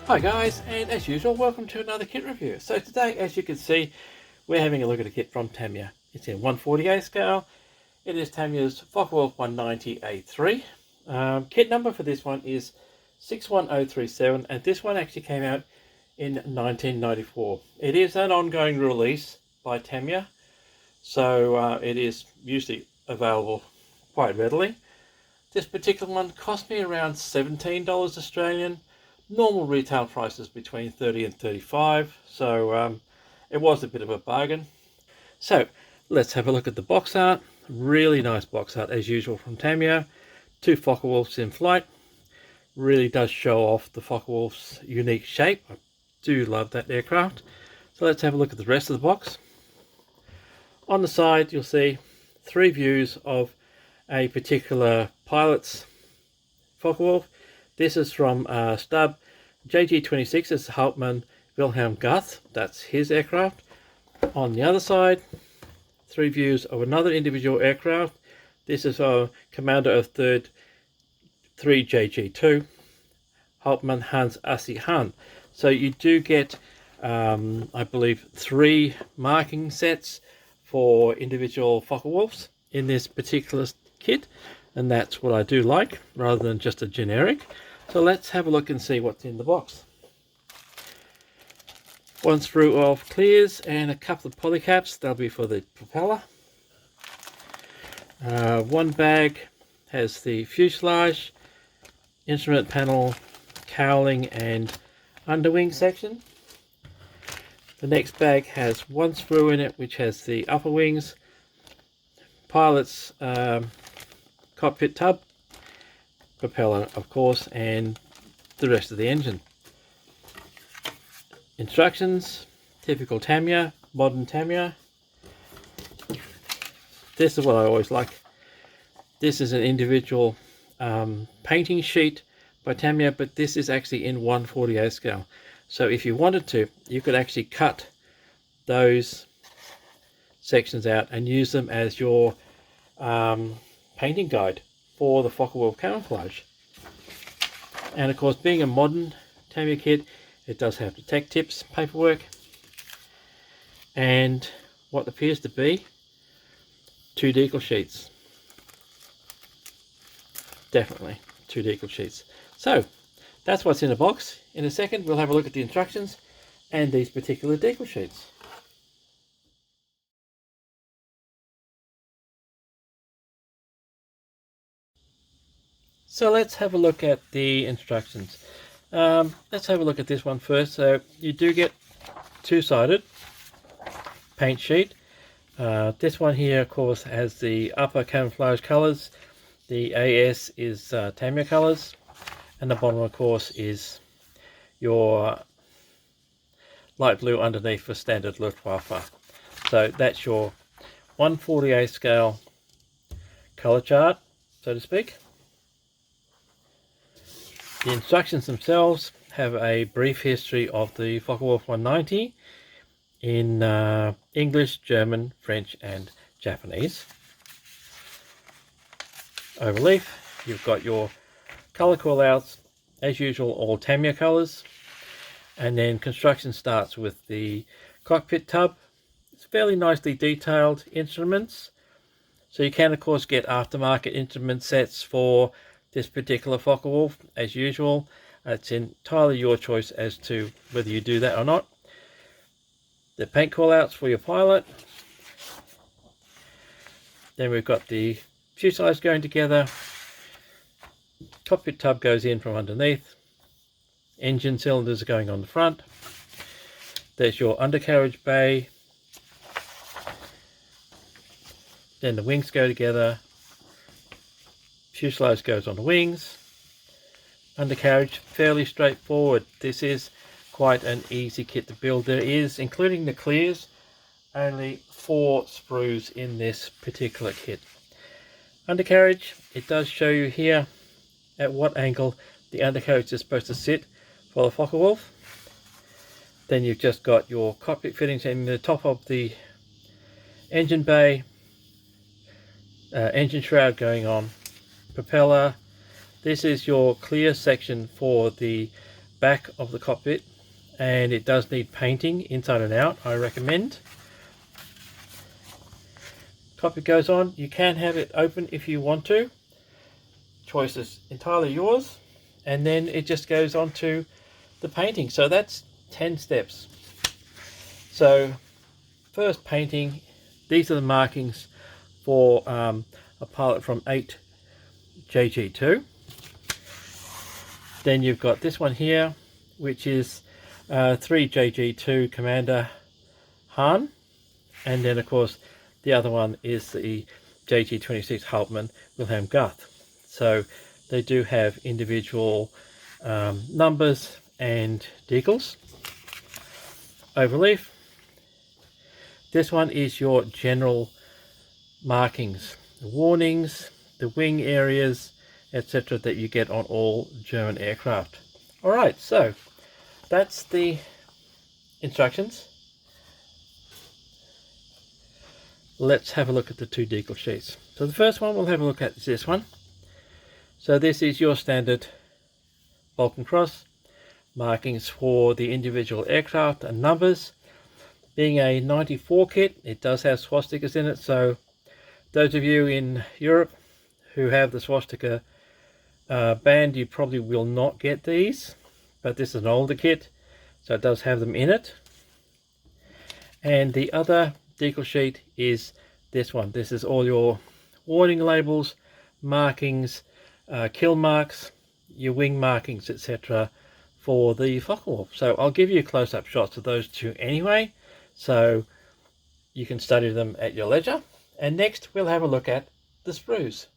Hi guys, and as usual, welcome to another kit review. So today, as you can see, we're having a look at a kit from Tamiya. It's in 1/40A scale. It is Tamiya's Focke-Wulf Fw190 A-3. Kit number for this one is 61037, and this one actually came out in 1994. It is an ongoing release by Tamiya, so it is usually available quite readily. This particular one cost me around $17 Australian. Normal retail prices between 30 and 35, so it was a bit of a bargain. So let's have a look at the box art. Really nice box art as usual from Tamiya. Two Focke-Wulfs in flight. Really does show off the Focke-Wulf's unique shape. I do love that aircraft. So let's have a look at the rest of the box. On the side you'll see three views of a particular pilot's Focke-Wulf. This is from Stub JG26. It's Hauptmann Wilhelm Guth. That's his aircraft. On the other side, three views of another individual aircraft. This is our commander of 3rd 3JG2, Hauptmann Hans Assi Hahn. So you do get, I believe, 3 marking sets for individual Focke-Wulfs in this particular kit, and that's what I do like, rather than just a generic. So let's have a look and see what's in the box. One sprue of clears and a couple of polycaps. That'll be for the propeller. One bag has the fuselage, instrument panel, cowling and underwing section. The next bag has one sprue in it, which has the upper wings, pilot's cockpit tub, propeller of course, and the rest of the engine. Instructions, typical Tamiya, modern Tamiya. This is what I always like. This is an individual painting sheet by Tamiya, but this is actually in 1/40A scale. So if you wanted to, you could actually cut those sections out and use them as your painting guide for the Focke-Wulf camouflage. And of course, being a modern Tamiya kit, it does have the tech tips paperwork and what appears to be 2 decal sheets. Definitely 2 decal sheets. So that's what's in the box. In a second we'll have a look at the instructions and these particular decal sheets. So let's have a look at the instructions. Let's have a look at this one first. So you do get 2-sided paint sheet. This one here of course has the upper camouflage colors. The AS is Tamiya colors, and the bottom of course is your light blue underneath for standard Luftwaffe. So that's your 1/40A scale color chart, so to speak. The instructions themselves have a brief history of the Focke-Wulf 190 in English, German, French and Japanese. Overleaf, you've got your color callouts, as usual, all Tamiya colors. And then construction starts with the cockpit tub. It's fairly nicely detailed instruments. So you can of course get aftermarket instrument sets for this particular Focke-Wulf, as usual. It's entirely your choice as to whether you do that or not. The paint callouts for your pilot. Then we've got the fuselage going together. Cockpit tub goes in from underneath. Engine cylinders are going on the front. There's your undercarriage bay. Then the wings go together. Fuselage goes on the wings. Undercarriage, fairly straightforward. This is quite an easy kit to build. There is, including the clears, only 4 sprues in this particular kit. Undercarriage, it does show you here at what angle the undercarriage is supposed to sit for the Focke-Wulf. Then you've just got your cockpit fittings in the top of the engine bay, engine shroud going on, propeller. This is your clear section for the back of the cockpit, and it does need painting inside and out. I recommend. Cockpit goes on. You can have it open if you want to. Choice is entirely yours. And then it just goes on to the painting. So that's 10 steps. So first painting, these are the markings for a pilot from 8JG2. Then you've got this one here, which is 3JG2 Commander Han. And then of course the other one is the JG26 Hauptmann Wilhelm Guth. So they do have individual numbers and decals. Overleaf. This one is your general markings, the warnings, the wing areas, etc. that you get on all German aircraft. Alright, so that's the instructions. Let's have a look at the two decal sheets. So the first one we'll have a look at is this one. So this is your standard Balkan Cross markings for the individual aircraft and numbers. Being a 94 kit, it does have swastikas in it, so those of you in Europe who have the swastika band, you probably will not get these, but this is an older kit, so it does have them in it. And the other decal sheet is this one. This is all your warning labels, markings, kill marks, your wing markings, etc. for the Focke-Wulf. So I'll give you close-up shots of those two anyway, so you can study them at your leisure. And next we'll have a look at the sprues.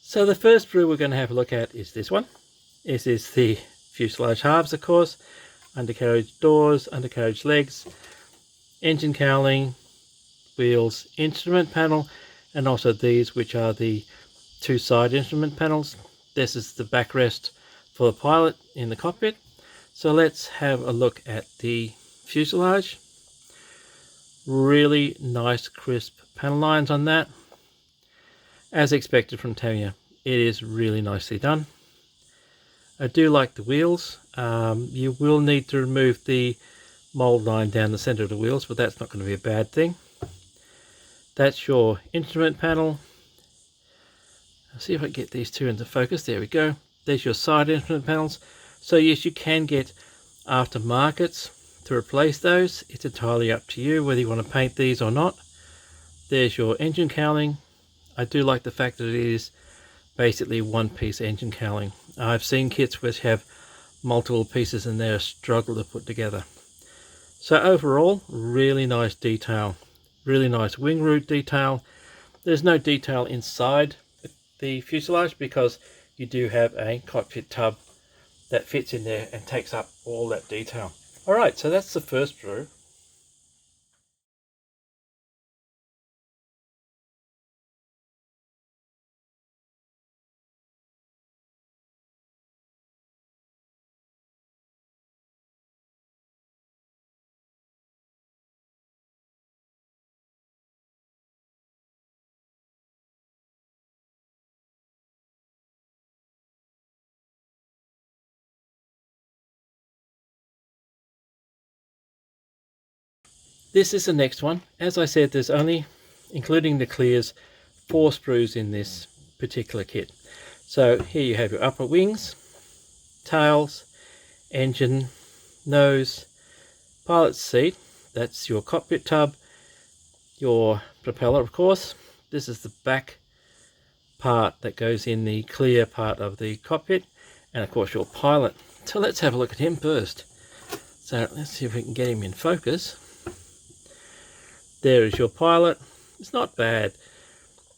So the first sprue we're going to have a look at is this one. This is the fuselage halves, of course, undercarriage doors, undercarriage legs, engine cowling, wheels, instrument panel, and also these, which are the two side instrument panels. This is the backrest for the pilot in the cockpit. So let's have a look at the fuselage. Really nice crisp panel lines on that. As expected from Tamiya, it is really nicely done. I do like the wheels. You will need to remove the mold line down the center of the wheels, but that's not going to be a bad thing. That's your instrument panel. I'll see if I can get these two into focus. There we go. There's your side instrument panels. So yes, you can get aftermarkets to replace those. It's entirely up to you whether you want to paint these or not. There's your engine cowling. I do like the fact that it is basically one piece engine cowling. I've seen kits which have multiple pieces and they're a struggle to put together. So overall, really nice detail. Really nice wing root detail. There's no detail inside the fuselage because you do have a cockpit tub that fits in there and takes up all that detail. Alright, so that's the first sprue. This is the next one. As I said, there's only, including the clears, 4 sprues in this particular kit. So here you have your upper wings, tails, engine, nose, pilot's seat. That's your cockpit tub, your propeller, of course. This is the back part that goes in the clear part of the cockpit, and of course your pilot. So let's have a look at him first. So let's see if we can get him in focus. There is your pilot. It's not bad.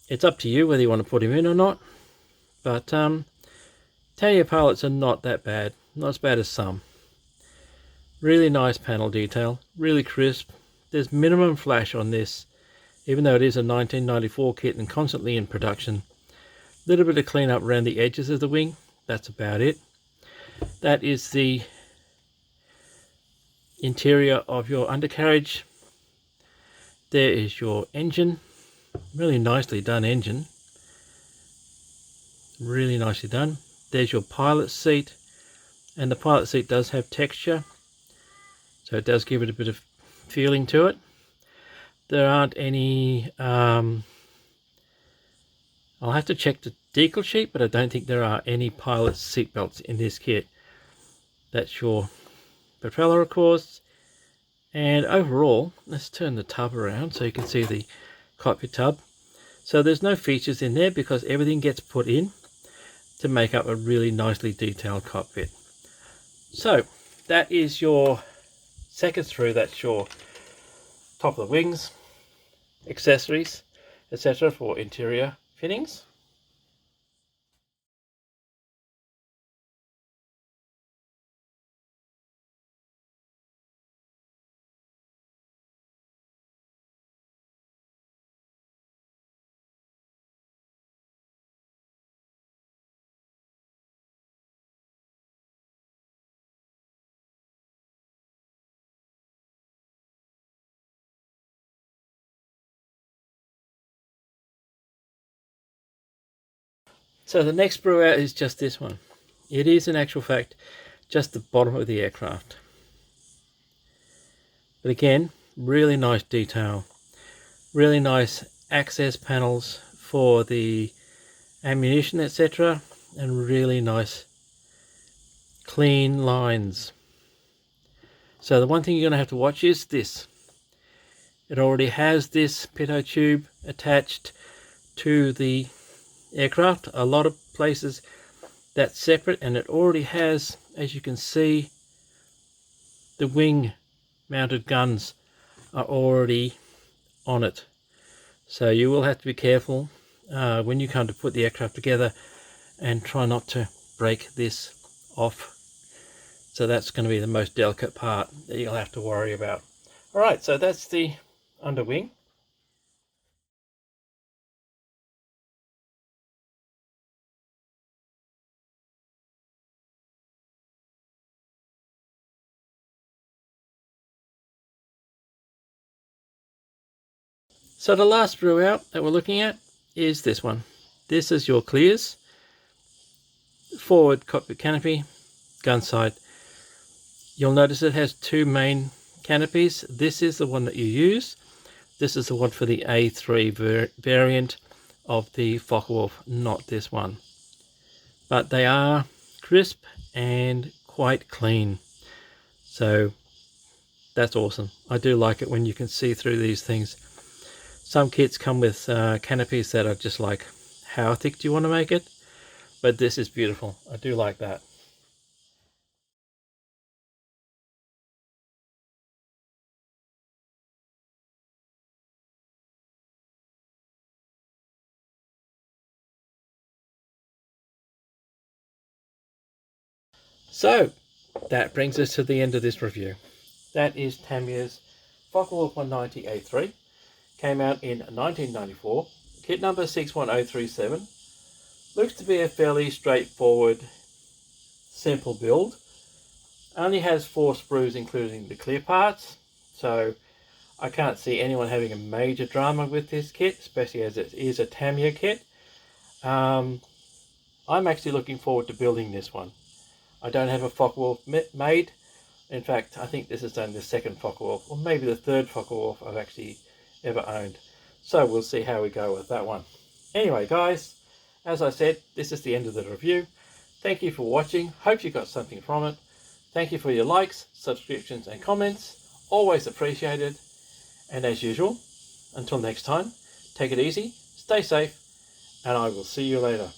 It's up to you whether you want to put him in or not. But Tamiya pilots are not that bad. Not as bad as some. Really nice panel detail. Really crisp. There's minimum flash on this, even though it is a 1994 kit and constantly in production. A little bit of cleanup around the edges of the wing. That's about it. That is the interior of your undercarriage. There is your engine, really nicely done engine, really nicely done. There's your pilot seat, and the pilot seat does have texture, so it does give it a bit of feeling to it. There aren't any, I'll have to check the decal sheet, but I don't think there are any pilot seat belts in this kit. That's your propeller, of course. And overall, let's turn the tub around so you can see the cockpit tub. So there's no features in there because everything gets put in to make up a really nicely detailed cockpit. So that is your second through. That's your top of the wings, accessories, etc. for interior fittings. So the next brew out is just this one. It is in actual fact just the bottom of the aircraft. But again, really nice detail. Really nice access panels for the ammunition, etc. And really nice clean lines. So the one thing you're going to have to watch is this. It already has this pitot tube attached to the aircraft. A lot of places that's separate, and it already has, as you can see, the wing mounted guns are already on it. So you will have to be careful when you come to put the aircraft together and try not to break this off. So that's going to be the most delicate part that you'll have to worry about. Alright, so that's the underwing. So the last brew out that we're looking at is this one. This is your clears. Forward cockpit canopy, gun side. You'll notice it has two main canopies. This is the one that you use. This is the one for the A3 variant of the Focke-Wulf, not this one. But they are crisp and quite clean. So that's awesome. I do like it when you can see through these things. Some kits come with canopies that are just like, how thick do you want to make it? But this is beautiful. I do like that. So that brings us to the end of this review. That is Tamiya's Focke-Wulf Fw190 A-3. Came out in 1994. Kit number 61037. Looks to be a fairly straightforward, simple build. Only has 4 sprues including the clear parts. So I can't see anyone having a major drama with this kit, especially as it is a Tamiya kit. I'm actually looking forward to building this one. I don't have a Focke-Wulf made. In fact, I think this is only the second Focke-Wulf, or maybe the third Focke-Wulf I've actually ever owned. So we'll see how we go with that one. Anyway, guys, as I said, this is the end of the review. Thank you for watching. Hope you got something from it. Thank you for your likes, subscriptions, and comments. Always appreciated. And as usual, until next time, take it easy, stay safe, and I will see you later.